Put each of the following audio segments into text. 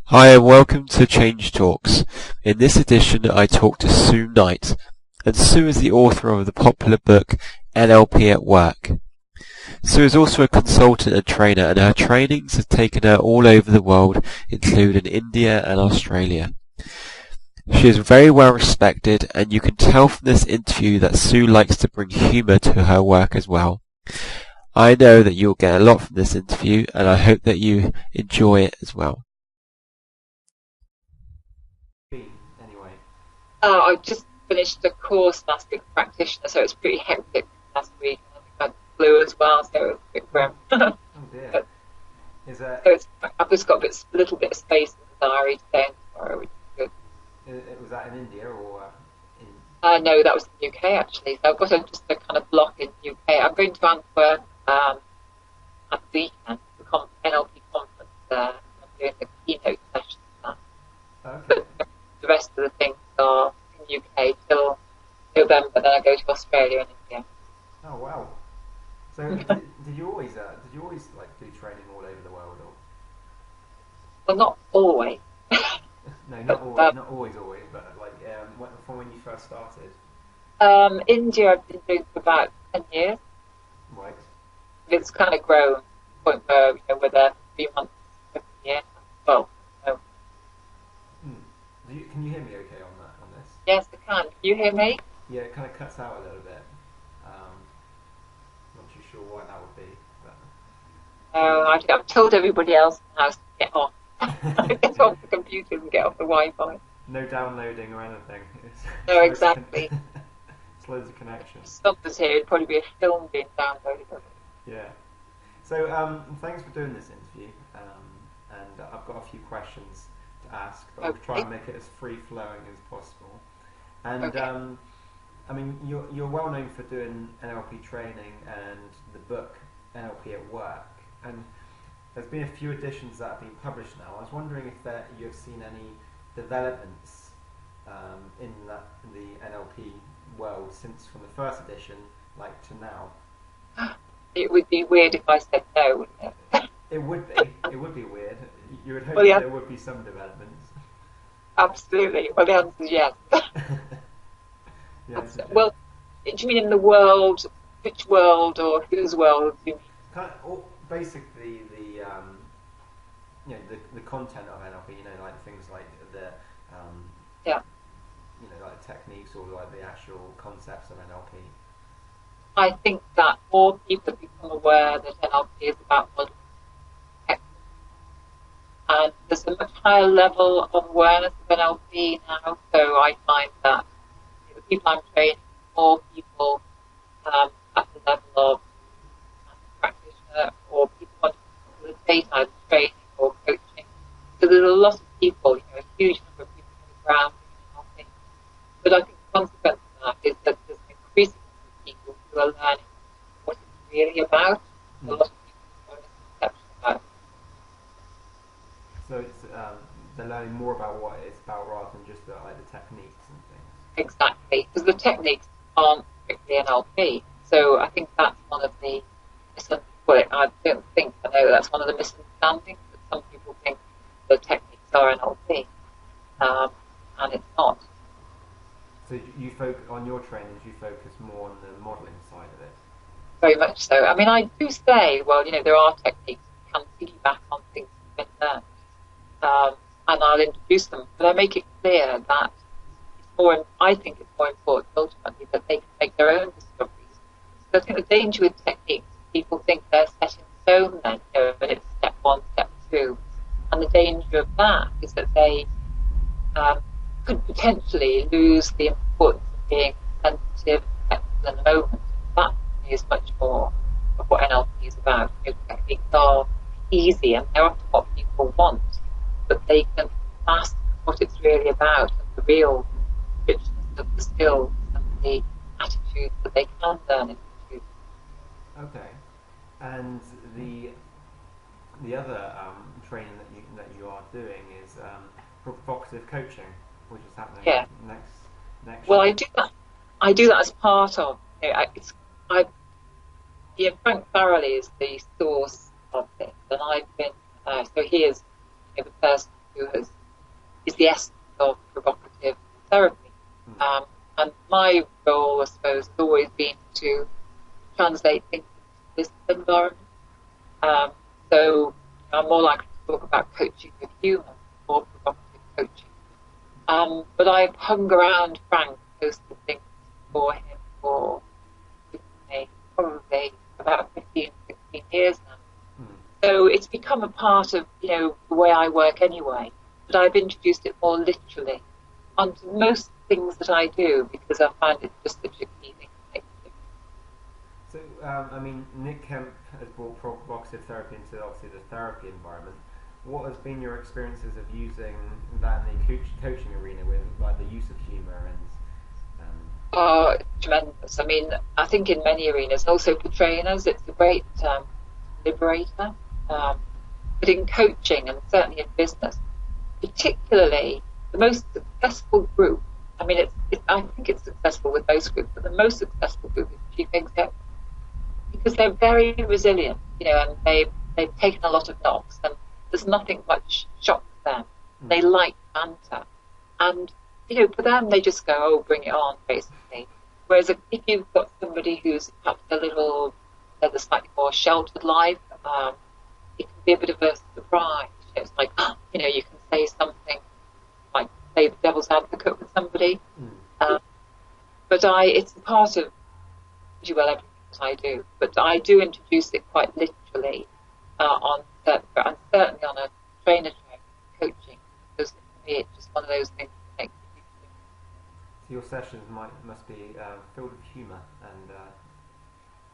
Hi and welcome to Change Talks. In this edition I talk to Sue Knight, and Sue is the author of the popular book NLP at Work. Sue is also a consultant and trainer, and her trainings have taken her all over the world, including India and Australia. She is very well respected, and you can tell from this interview that Sue likes to bring humour to her work as well. I know that you'll get a lot from this interview, and I hope that you enjoy it as well. Anyway. I just finished a course last week, practitioner, so it's pretty hectic last week. I think I had flu as well, so it was a bit grim. Oh dear. But, so I've just got a little bit of space in the diary today and tomorrow, which is good. Was that in India or in? No, that was in the UK actually. So I've got just a kind of block in the UK. I'm going to Antwerp at the weekend, the NLP conference there. I'm doing the keynote session for that. Okay. But the rest of the things are in the UK till November, then I go to Australia and India. Oh wow! So did you always like do training all over the world, or? Well, not always. No, not always, but like from when you first started. India I've been doing for about 10 years. Right. It's kind of grown to the point where we're there for 3 months every year. Well, no. Can you hear me okay on this? Yes, I can. Can you hear me? Yeah, it kind of cuts out a little bit. Not too sure why that would be. But... I've told everybody else in the house to get off. Get off the computer and get off the Wi-Fi. No downloading or anything. No, exactly. It's loads of connections. Something's here. It'd probably be a film being downloaded. Yeah. So thanks for doing this interview. And I've got a few questions to ask, but I'll try and make it as free-flowing as possible. And okay. I mean, you're well known for doing NLP training and the book NLP at Work. And there's been a few editions that have been published now. I was wondering if you have seen any developments in the NLP world since from the first edition, like to now. It would be weird if I said no, wouldn't it? It would be. It would be weird. You would hope there would be some developments. Absolutely. Well, the answer is yes. Yes. Well, do you mean in the world? Which world or whose world do you mean? Basically, the content of NLP. Like things like the like the techniques or like the actual concepts of NLP. I think that more people become aware that NLP is about modeling techniques. And there's a much higher level of awareness of NLP now, so I find that the people I'm training, more people at the level of practitioner or people wanting to facilitate either training or coaching. So there's a lot of people, a huge number of people on the ground doing NLP. But I think the consequence of that is that there's an increasing number of people who are learning what it's really about. A lot of people have a misconception about it. So it's they're learning more about what it's about rather than just about like the techniques and things. Exactly, because the techniques aren't strictly NLP. So I think that's one of the I know that's one of the misunderstandings, that some people think the techniques are NLP, and it's not. So you on your trainings, you focus more on the modelling side of it? Very much so. I mean, I do say, well, there are techniques that can piggyback on things that have been learned, and I'll introduce them, but I make it clear that I think it's more important ultimately that they can make their own discoveries. So I think the danger with techniques, people think they're set in stone then, and it's step 1, step 2. And the danger of that is that they could potentially lose the importance of being sensitive and flexible in the moment. That is much more of what NLP is about. Techniques are easy and they're often what people want, but they can mask what it's really about and the real richness of the skills and the attitudes that they can learn into. Okay. And the other training that you are doing is provocative coaching, which is happening next. Well, year. I do that as part of. Frank Farrelly is the source of this, and I've been. So he is the person who is the essence of provocative therapy. And my role, I suppose, has always been to translate things into this environment. So I'm more likely to talk about coaching with humour, more provocative coaching. But I've hung around Frank posted things for him for probably about 15, 16 years now. So it's become a part of, the way I work anyway. But I've introduced it more literally onto most things that I do because I find it just such a key thing to make a difference. So, Nick Kemp has brought provocative therapy into obviously the therapy environment. What has been your experiences of using that in the coaching arena with like the use of humour and tremendous. I think in many arenas, and also for trainers, it's a great liberator. But in coaching and certainly in business, particularly the most successful group, I think it's successful with most groups, but the most successful group is chief exec, because they're very resilient, and they've taken a lot of knocks, and there's nothing much shocks them. They like banter, and for them they just go, oh, bring it on, basically. Whereas if you've got somebody who's perhaps a slightly more sheltered life, it can be a bit of a surprise. It's like, you can say something like play the devil's advocate with somebody. But it's a part of pretty well everything that I do. But I do introduce it quite literally and certainly on a trainer coaching, because for me it's just one of those things that makes a huge difference. So your sessions must be filled with humour and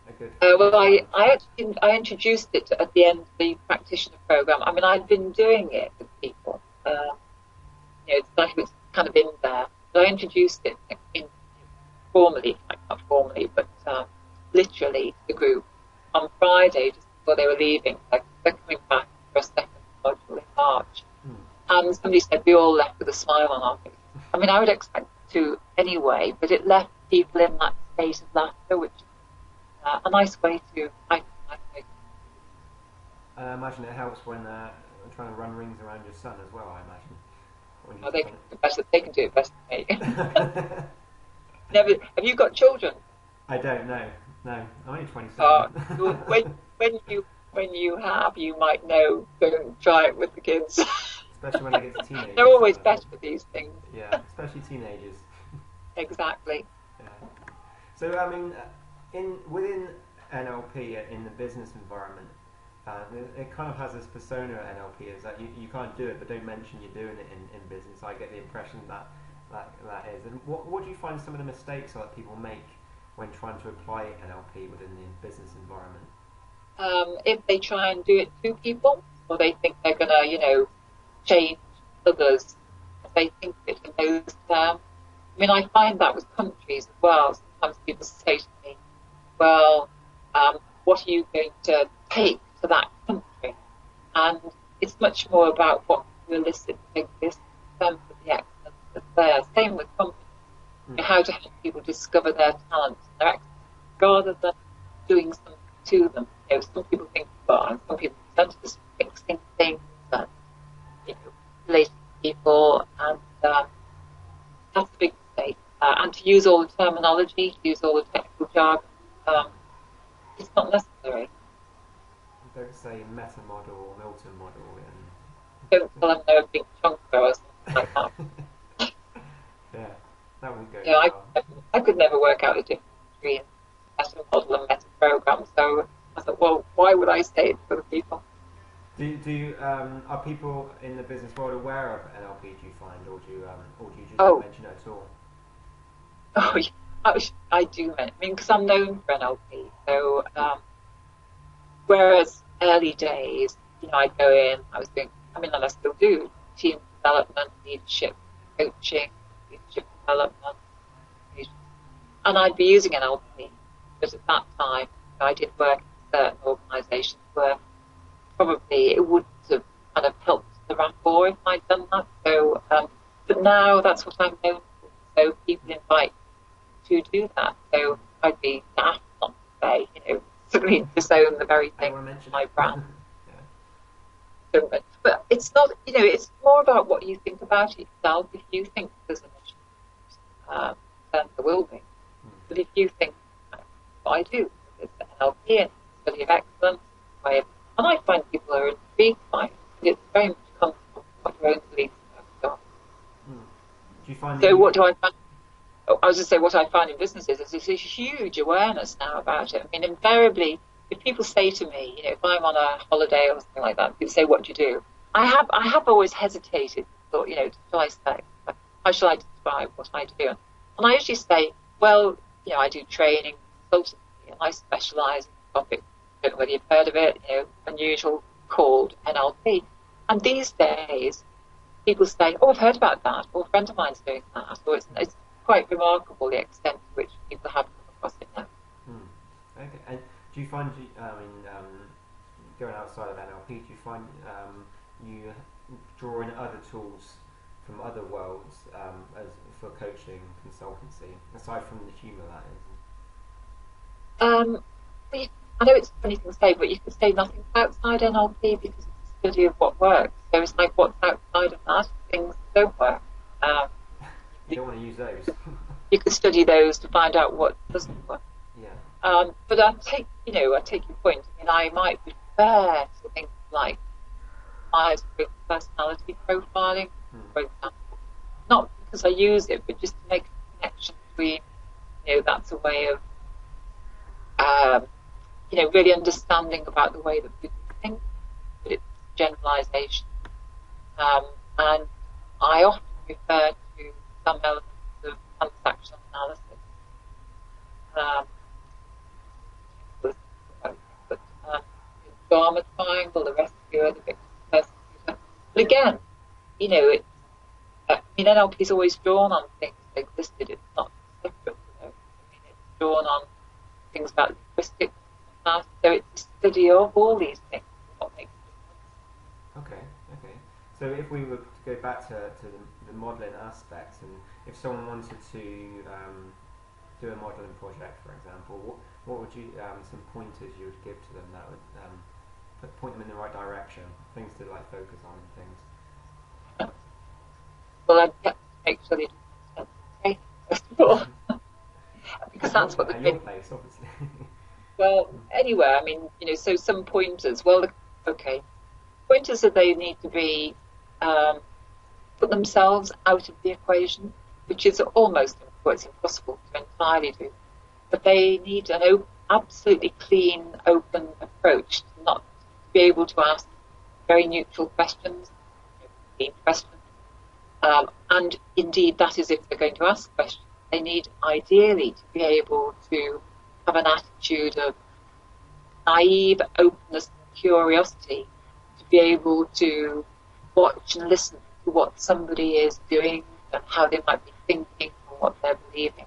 a good. Well, I introduced it at the end of the practitioner program. I'd been doing it with people. It's like it's kind of in there. But I introduced it formally, not formally, but literally to the group on Friday, just before they were leaving. Like they're coming back for a second module in March. And somebody said we all left with a smile on our face. I would expect to anyway, but it left people in that state of laughter, which is a nice way to. I imagine it helps when trying to run rings around your son as well. I imagine. They can do it better than me. Have you got children? I don't know. No, I'm only 27. When you have, you might know. Don't try it with the kids. Especially when they get to teenagers. They're always better with these things. Yeah, especially teenagers. Exactly. Yeah. So within NLP in the business environment, it kind of has this persona at NLP is that you can't do it, but don't mention you're doing it in business. I get the impression that is. And what do you find some of the mistakes that people make when trying to apply NLP within the business environment? If they try and do it to people, or they think they're going to, change others, if they think of it in those terms. I find that with countries as well. Sometimes people say to me, well, what are you going to take to that country? And it's much more about what you elicit in terms of the excellence that's there. Same with companies. How to help people discover their talents and their excellence, rather than doing something to them. Some people think, and some people tend to just fixing things and relating to people, and that's a big mistake. And to use all the terminology, to use all the technical jargon, it's not necessary. Don't say meta model or Milton model. Don't tell them they're a big chunker or something like that. Yeah, that wouldn't go well. I could never work out the difference between meta model and meta program, so I thought, well, why would I say it to other people? Are people in the business world aware of NLP, do you find, or do you just not mention it at all? Oh, yeah, I do, because I'm known for NLP. So, whereas early days, I'd go in, I was doing, and I still do, team development, leadership coaching, leadership development, and I'd be using NLP. But at that time, I did work in certain organisations where probably it wouldn't have kind of helped the rapport if I'd done that. So, but now that's what I'm known for. So people invite me to do that. So I'd be daft not to say, suddenly disown the very thing my brand. Yeah. So, but it's it's not, it's more about what you think about it yourself. If you think there's an issue, then there will be. But if you think, what I do, it's NLP and study of excellence, and I find people are intrigued by it. It very much comes from what your own beliefs are. Do you find so what do I find? I was going to say what I find in businesses is there's a huge awareness now about it. I mean, invariably, if people say to me, if I'm on a holiday or something like that, people say, "What do you do?" I have always hesitated, thought, shall I say, how shall I describe what I do? And I usually say, well, I do training, consultancy, and I specialise in a topic. I don't know whether you've heard of it, unusual, called NLP. And these days, people say, "Oh, I've heard about that," or "A friend of mine's doing that," or it's quite remarkable the extent to which people have come across it now. Okay, and do you find, going outside of NLP, do you find you draw in other tools from other worlds as for coaching, consultancy, aside from the humour that is? I know it's a funny thing to say, but you could say nothing outside NLP because it's a study of what works. So it's like what's outside of that, things that don't work. You don't want to use those. You could study those to find out what doesn't work. Yeah. But I take your point. I mean, I might refer to things like Myers-Briggs personality profiling, for example. Not because I use it, but just to make a connection between, that's a way of, really understanding about the way that people think, but it's generalisation. And I often refer to some elements of transactional analysis. Drama triangle, the rescuer, the victim, persecutor. But again, NLP is always drawn on things that existed. It's not separate. It's drawn on things about linguistics. So it's a study of all these things. What makes a difference. Okay. So if we were to go back to the modelling aspect, and if someone wanted to do a modelling project, for example, what would you some pointers you would give to them that would point them in the right direction, things to focus on and things? Well, I'd get to make sure they do training first of all, because that's what your place, obviously. Well, anywhere. I mean, so some pointers. Well, pointers that they need to be put themselves out of the equation, which is almost it's impossible to entirely do. But they need an absolutely clean, open approach to not be able to ask very neutral questions, clean questions. And indeed, that is if they're going to ask questions. They need ideally to be able to have an attitude of naive openness and curiosity, to be able to watch and listen to what somebody is doing and how they might be thinking and what they're believing.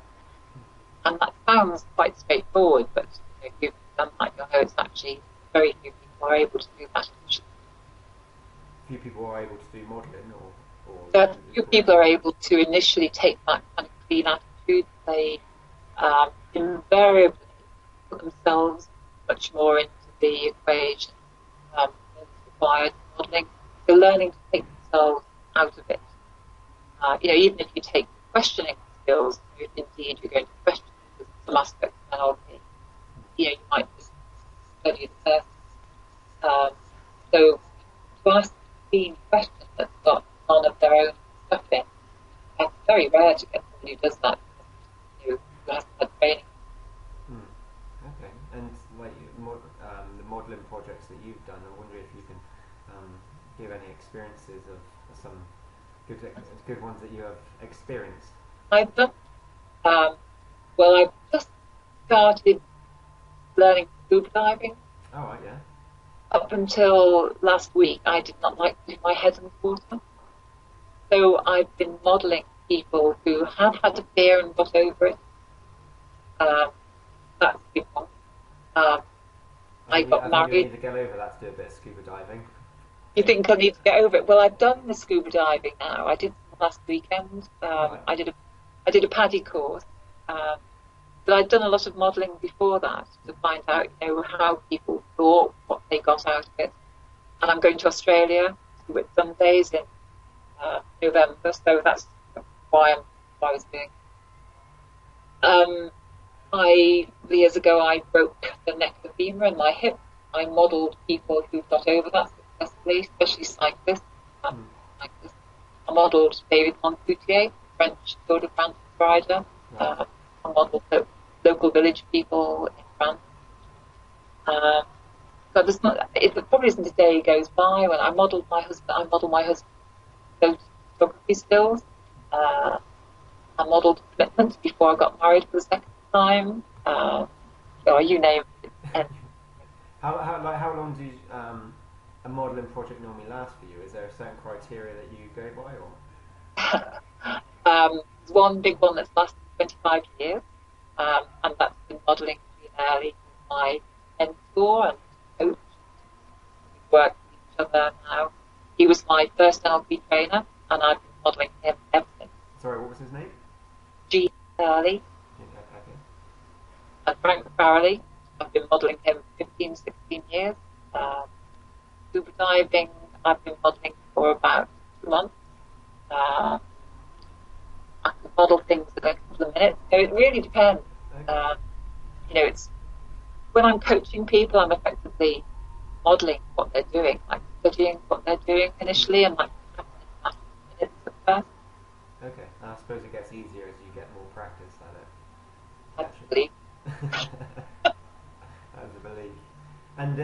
And that sounds quite straightforward, but if you've done that, you'll know it's actually very few people are able to do that. Few people are able to do modelling, or few people are able to initially take that kind of clean attitude. They invariably put themselves much more into the equation than required modelling. So learning to take themselves out of it. Even if you take questioning skills, if indeed you're going to question some aspects of NLP, you might just study the person. So to ask a clean question that's got none of their own stuff in, it's very rare to get somebody who does that. Who hasn't had training. Okay, and the modelling projects that you've done, I wonder if you can give any experiences of some good ones that you have experienced. I've done. I've just started learning scuba diving. Oh, right, yeah. Up until last week, I did not like putting my head in the water. So I've been modelling people who have had a fear and got over it. That's a big one. I got married. You need to get over that to do a bit of scuba diving. You think I need to get over it? Well, I've done the scuba diving now. I did last weekend. Right. I did a PADI course. But I'd done a lot of modelling before that to find out, how people thought, what they got out of it. And I'm going to Australia with Sundays in November, so that's why I was doing. Years ago, I broke the neck of the femur in my hip. I modelled people who got over that successfully, especially cyclists. I modelled David Moncoutier, French Tour de France rider. I modelled local village people in France. So it probably isn't a day goes by when I modelled my husband. I modelled my husband's photography skills. I modelled commitment before I got married for the second time. You name it. And how long do a modelling project normally last for you? Is there a certain criteria that you go by, or? There's one big one that's lasted 25 years, and that's been modelling primarily with my mentor and coach. We work with each other now. He was my first NLP trainer, and I've been modelling him ever since. Sorry, what was his name? G. Hurley. Okay. And Frank Farrelly. I've been modelling him 15, 16 years. Scuba diving, I've been modelling for about 2 months. I can model things in a couple of minutes. So it really depends. It's when I'm coaching people, I'm effectively modelling what they're doing, like studying what they're doing initially, and like minutes at first. Okay, I suppose it gets easier as you get more practice at it. Actually. That's a belief. And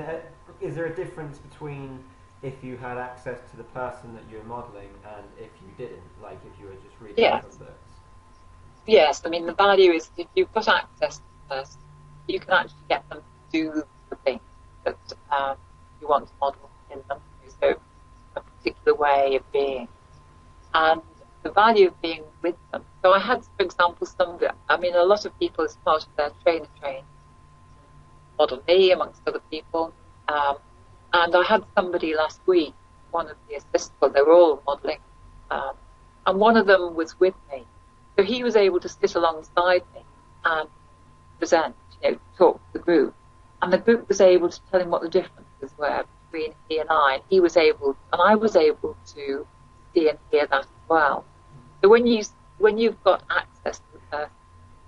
is there a difference between if you had access to the person that you were modelling and if you didn't, like if you were just reading from books? Yes, I mean the value is if you've got access to the person, you can actually get them to do the things that you want to model in them. So a particular way of being. And the value of being with them. So I had, for example, a lot of people as part of their trainer training model me amongst other people. And I had somebody last week, one of the assistants, they were all modelling, and one of them was with me. So he was able to sit alongside me and present, talk to the group. And the group was able to tell him what the differences were between he and I. And I was able to see and hear that as well. So when you've got access to the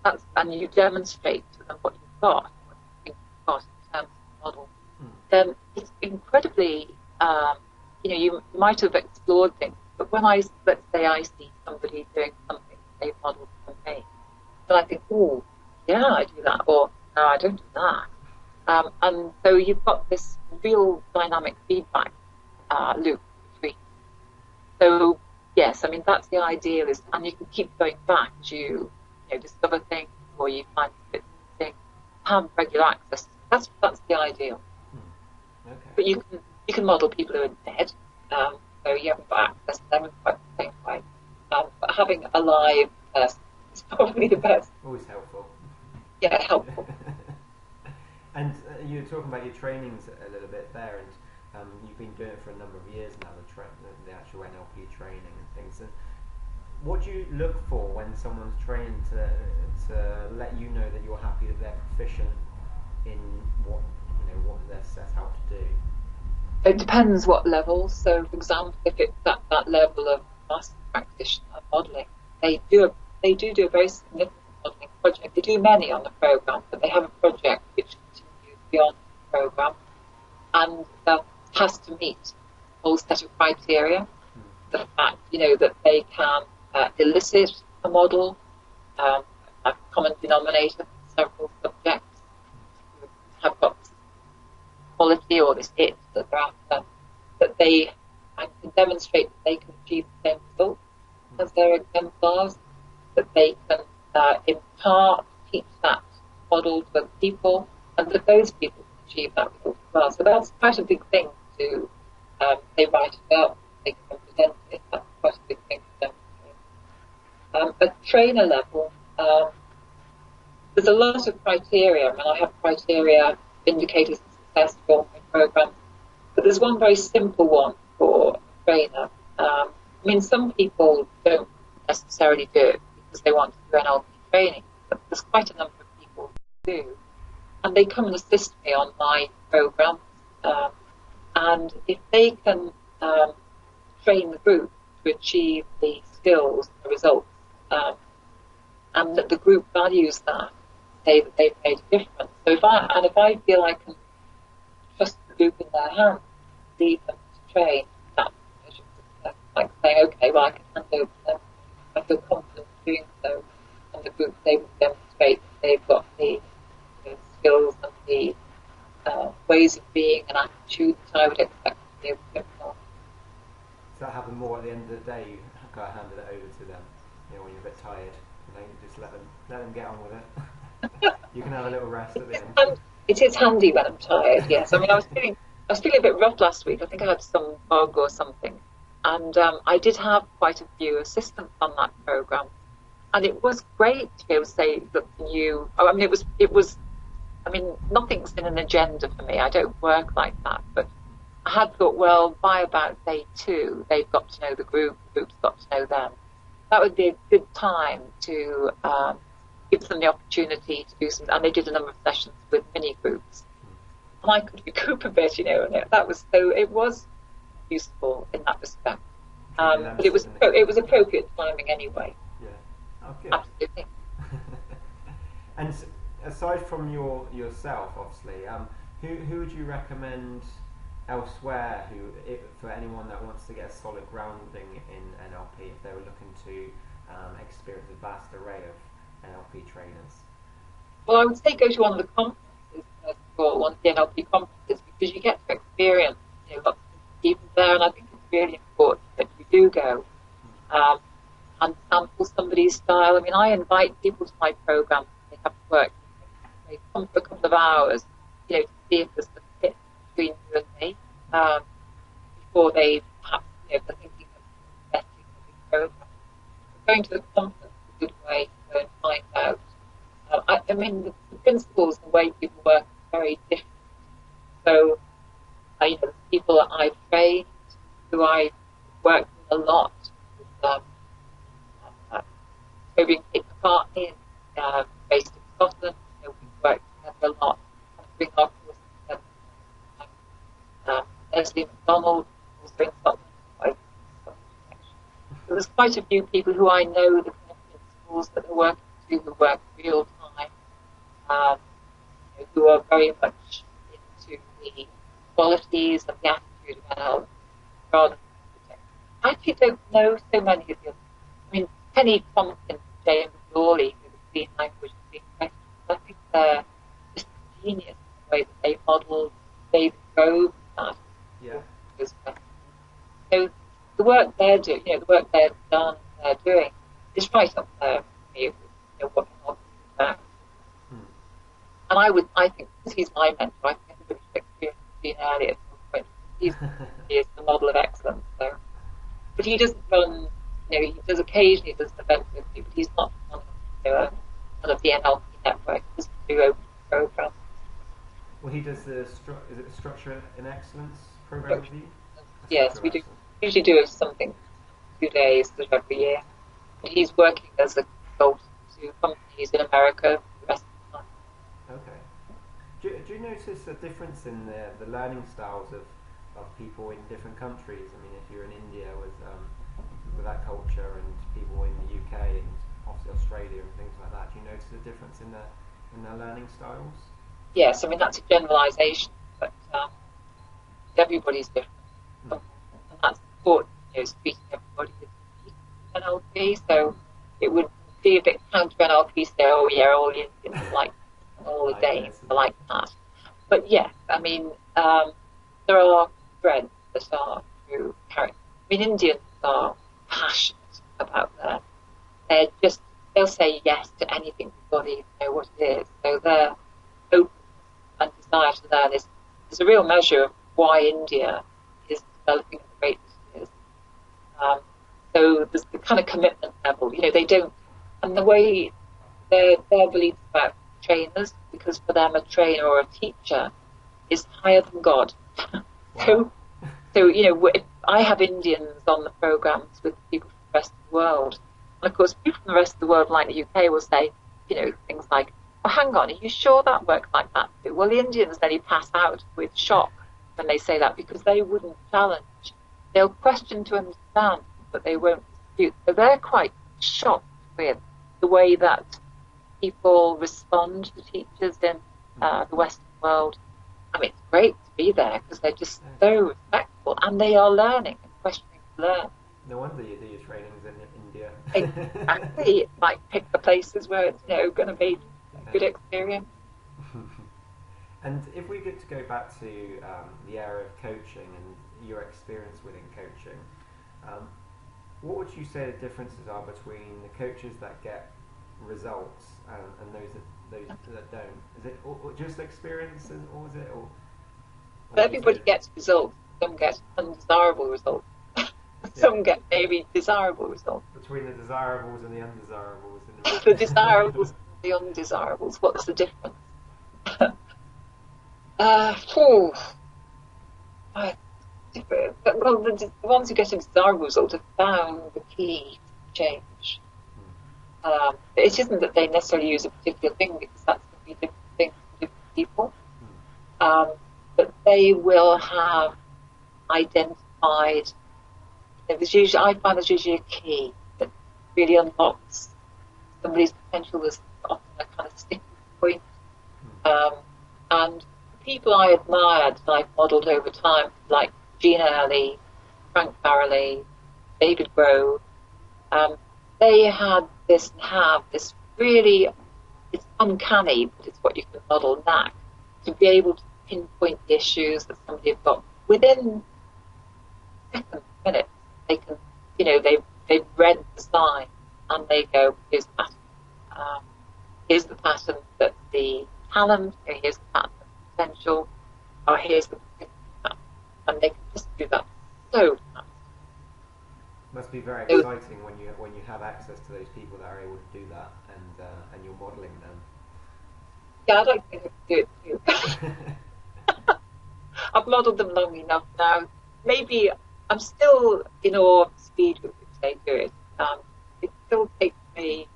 person, and you demonstrate to them what you've got, what you think you've got in terms of model, then it's incredibly, you might have explored things, but when let's say I see somebody doing something they've modelled for me, then I think, oh, yeah, I do that, or no, I don't do that. And so you've got this real dynamic feedback loop between. So yes, I mean that's the ideal, and you can keep going back as you discover things, or you find bits of things, have regular access. That's the ideal. Okay. But you can model people who are dead, so you haven't got access to them in quite the same way. But having a live person is probably the best. Always helpful. Yeah, helpful. And you were talking about your trainings a little bit there, and you've been doing it for a number of years now, the actual NLP training and things. And what do you look for when someone's trained to let you know that you're happy that they're proficient in what they're set out to do? It depends what level. So, for example, if it's at that level of master practitioner modelling, they do a very significant modelling project. They do many on the programme, but they have a project which continues beyond the programme and has to meet a whole set of criteria. The fact, that they can elicit a model, a common denominator for several subjects, have got this quality or this it that they're after, that they can demonstrate that they can achieve the same result as their exemplars, that they can teach that model to other people, and that those people can achieve that result as well. So that's quite a big thing to, they write it up, they can present it, that's quite a big thing to demonstrate. At trainer level, there's a lot of criteria. I mean, I have criteria, indicators of success for my programs, but there's one very simple one for a trainer. Some people don't necessarily do it because they want to do NLP training, but there's quite a number of people who do, and they come and assist me on my programs. And if they can train the group to achieve the skills, the results, and that the group values that, say that they've made a difference. So if I feel I can trust the group in their hands, leave them to train, that's like saying, okay, well, I can hand over to them. I feel confident doing so, and the group is able to demonstrate that they've got the skills and the ways of being and attitude that I would expect to be able to get from. Does that happen more at the end of the day? You kind of handed it over to them, when you're a bit tired, you just let them get on with it. You can have a little rest at the end. And it is handy when I'm tired. Yes, I mean I was feeling a bit rough last week. I think I had some bug or something, and I did have quite a few assistants on that program, and it was great to be able to say, look, you. I mean, it was. I mean, nothing's in an agenda for me. I don't work like that, but I had thought, well, by about day 2, they've got to know the group's got to know them. That would be a good time to give them the opportunity to do some, and they did a number of sessions with mini groups. And I could recoup a bit, and it was useful in that respect. But it was appropriate timing anyway. Yeah. Oh, good. Absolutely. And aside from yourself, obviously, who would you recommend elsewhere for anyone that wants to get a solid grounding in NLP if they were looking to experience a vast array of NLP trainers? Well, I would say go to one of the conferences, or one of the NLP conferences, because you get to experience lots of people there, and I think it's really important that you do go and sample somebody's style. I mean, I invite people to my program. They have to work. They come for a couple of hours, to see if there's a fit between you and me before they perhaps, they're thinking of investing in the program. Going to the conference is a good way to go and find out. I mean, the principles and the way people work are very different. So, the people that I've trained, who I've worked with a lot, with Toby and Kate McCartney, based in Scotland, we've worked together a lot, and doing our courses together. Leslie McDonald, also in Scotland, so there's quite a few people who I know the kind of principles that they're working to, who work real time, who are very much into the qualities and the attitude of NLP rather than the technique. I actually don't know so many of the others. I mean, Penny Tompkins, Jay and Lawley, who the clean language and clean questions, I think they're just genius in the way that they model David Grove and that. Yeah. So the work they're doing, the work they've done, they're doing, is right up there for me, what NLP is about. And I think, because he's my mentor, I think everybody should experience Dean Early at some point. He is the model of excellence. So, but he doesn't run, he does occasionally does events with me, but he's not one of the NLP network. He doesn't do open programs. Well, he does the Structure in Excellence program with you? Yes, we do. Usually do something 2 days every year. But he's working as a consultant to companies in America for the rest of the time. Okay. Do you notice a difference in the learning styles of people in different countries? I mean, if you're in India with that culture, and people in the UK and obviously Australia and things like that, do you notice a difference in their learning styles? Yes, I mean that's a generalisation, but everybody's different, and that's important. Speaking everybody is unique in NLP, so it would be a bit counter NLP to say, oh yeah, all the Indians are like, and all the Danes are like that. But yeah, I mean, there are threads that are through character. I mean, Indians are passionate about they'll say yes to anything before they even know what it is. So their openness and desire to learn is a real measure of why India is developing at the rate that it is. So there's the kind of commitment level, they don't, and the way their beliefs about trainers, because for them a trainer or a teacher is higher than God. Wow. So if I have Indians on the programs with people from the rest of the world, and of course people from the rest of the world, like the UK, will say, things like, "Oh, hang on, are you sure that works like that?" Well, the Indians nearly pass out with shock when they say that, because they wouldn't challenge they'll question to understand, but they won't dispute. So they're quite shocked with the way that people respond to teachers in the Western world. I mean, it's great to be there because they're just so respectful, and they are learning and questioning to learn. No wonder you do your trainings in India. Exactly. It might pick the places where it's going to be a good experience. And if we get to go back to the area of coaching and your experience within coaching, what would you say the differences are between the coaches that get results and those that don't? Is it just experience, or is it? Or everybody gets results. Some get undesirable results. Some get maybe desirable results. Between the desirables and the undesirables. The desirables and the undesirables. What's the difference? Well, the ones who get a desirable result have found the key to change. It isn't that they necessarily use a particular thing, because that's going to be different things for different people. But they will have identified. I find there's usually a key that really unlocks somebody's potential. There's often a kind of sticking point. And people I admired and I've modelled over time, like Gina Alley, Frank Farrelly, David Grove, they had this and have this really, it's uncanny, but it's what you can model, knack to be able to pinpoint the issues that somebody has got within seconds, minutes. They can, they've read the sign and they go, here's the pattern. Here's the pattern that's the talent, here's the pattern that's potential, or here's the pattern. And they can just do that so fast. Must be very exciting when you have access to those people that are able to do that, and you're modelling them. Yeah, I'd like to do it too. I've modelled them long enough now. Maybe I'm still in awe of the speed with which they do it. It still takes me.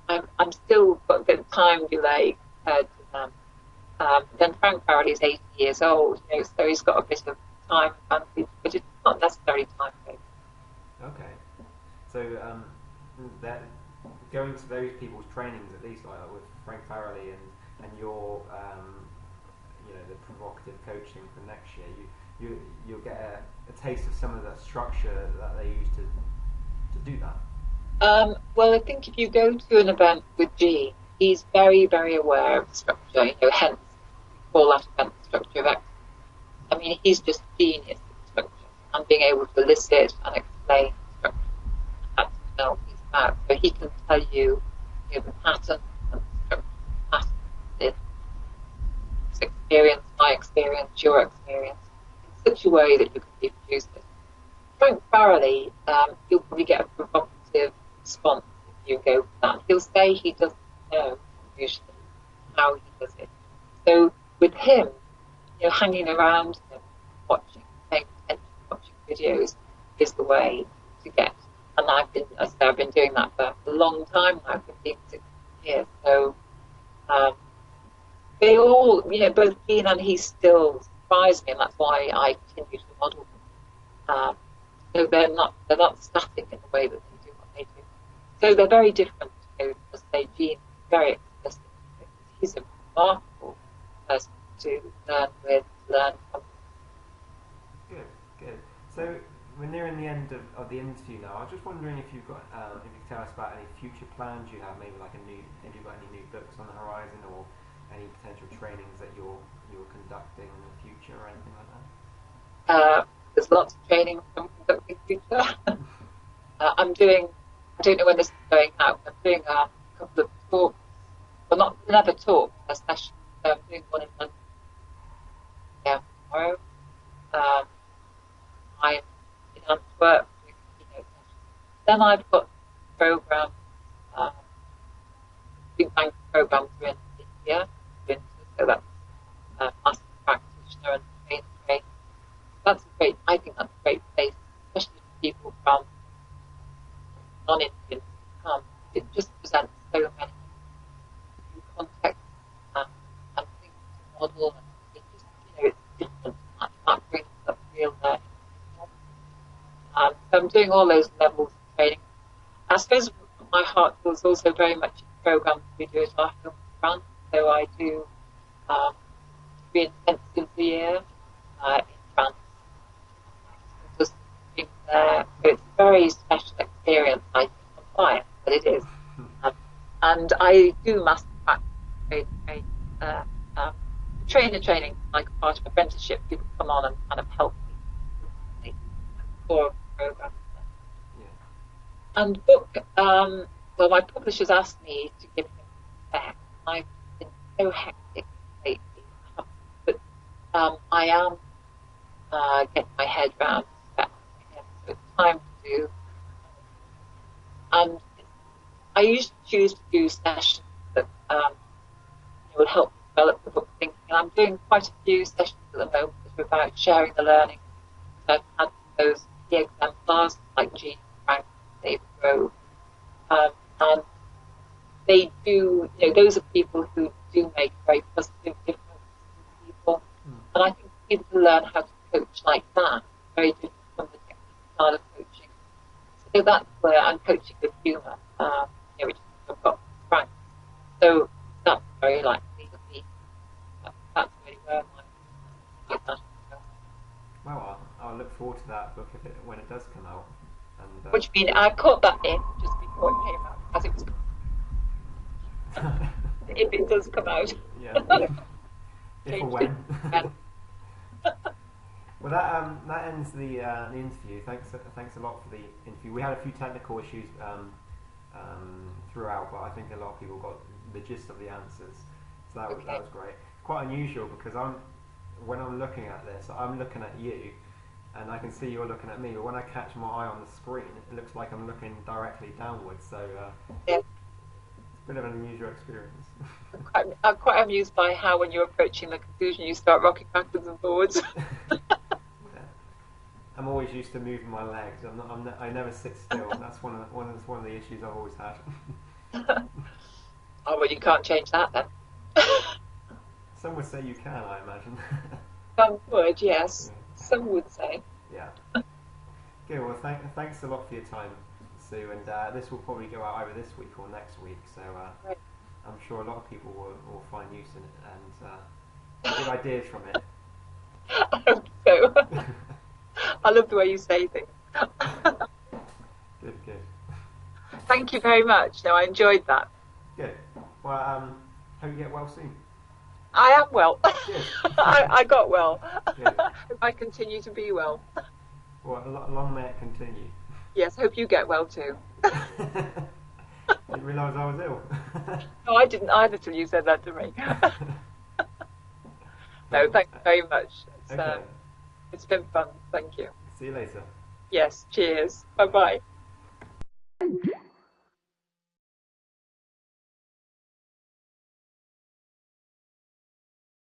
I'm still got a bit of time delay compared to them. Then Frank Farrelly's 80 years old, so he's got a bit of time advantage, but it's not necessarily time based. Okay, so that going to those people's trainings, at least like with Frank Farrelly and your the provocative coaching for next year, you'll get a taste of some of that structure that they use to do that. Well, I think if you go to an event with Gene, he's very, very aware of the structure. Hence we call that event the structure of excellence. I mean, he's just genius at structure and being able to elicit and explain structure. That's what NLP is about. So he can tell you, the pattern and the structure, pattern in his experience, my experience, your experience, in such a way that you can reproduce it. Frank Farrelly, you'll probably get a provocative response if you go for that. He'll say he doesn't know usually how he does it. So with him, hanging around him, watching, paying attention, watching videos is the way to get. And I've been doing that for a long time now, 15, 16 years. So they all, both Gene and he still surprise me, and that's why I continue to model them. So they're not static in the way that they do what they do. So they're very different. As say, Gene, very explicit. He's a remarkable person to learn with, learn from. Good. So we're nearing the end of the interview now. I was just wondering if you've got, if you could tell us about any future plans you have, maybe if you've got any new books on the horizon, or any potential trainings that you're conducting in the future, or anything like that. There's lots of training from conducting future. I don't know when this is going out, I'm doing a couple of talks, well, not another talk, a session. So I'm doing one in London tomorrow. I'm in Antwerp doing a keynote session. Then I've got programs, big bank programs in India, so that's master practitioner and train. I think that's a great place, especially for people from non-Indian come. It just presents so many new contexts and things to model, and it just, it's different. That brings up real learning. So I'm doing all those levels of training. I suppose my heart was also very much programmed to do it our home front. So I do 3 intensives a year in France. Just being there. So it's a very special experience, I think, for clients, but it is. And I do master practice training, like part of apprenticeship. People come on and kind of help me for programs. Yeah. And book, well, my publishers asked me to give him back. I've been so hectic lately, but I am getting my head around that. So it's time to do. And I usually choose to do sessions that will help develop the book thinking. And I'm doing quite a few sessions at the moment that are about sharing the learning. So I've had those key exemplars like G. Frank, David Grove, and they do, those are people who do make a very positive difference to people. And I think people can learn how to coach like that, very different from the technical style of coaching. So that's where I'm coaching with humour, which I've got from Frank. So that's very likely to be, that's really where my like that. Well, I'll look forward to that book when it does come out. And, Which means I caught that in just before it came out, as it was. If it does come out. Yeah. If or when. Well, that ends the interview. Thanks a lot for the interview. We had a few technical issues throughout, but I think a lot of people got the gist of the answers. So that was great. Quite unusual because when I'm looking at this, I'm looking at you, and I can see you're looking at me. But when I catch my eye on the screen, it looks like I'm looking directly downwards. So yeah. It's a bit of an unusual experience. I'm quite amused by how, when you're approaching the conclusion, you start rocking backwards and forwards. Yeah. I'm always used to moving my legs. I never sit still. That's one of the issues I've always had. Oh, well, you can't change that then. Some would say you can, I imagine. Some would, yes. Yeah. Some would say. Yeah. Good. Well, thanks a lot for your time, Sue. And this will probably go out either this week or next week. So Right. I'm sure a lot of people will find use in it and get ideas from it. I hope so. I love the way you say things. Good. Thank you very much. No, I enjoyed that. Good. Well, hope you get well soon. I am well. Good. I got well. Good. Hope I continue to be well. Well, long may it continue. Yes, hope you get well too. Didn't realise I was ill. No, I didn't either till you said that to me. No, thank you very much. Okay. It's been fun. Thank you. See you later. Yes, cheers. Bye-bye.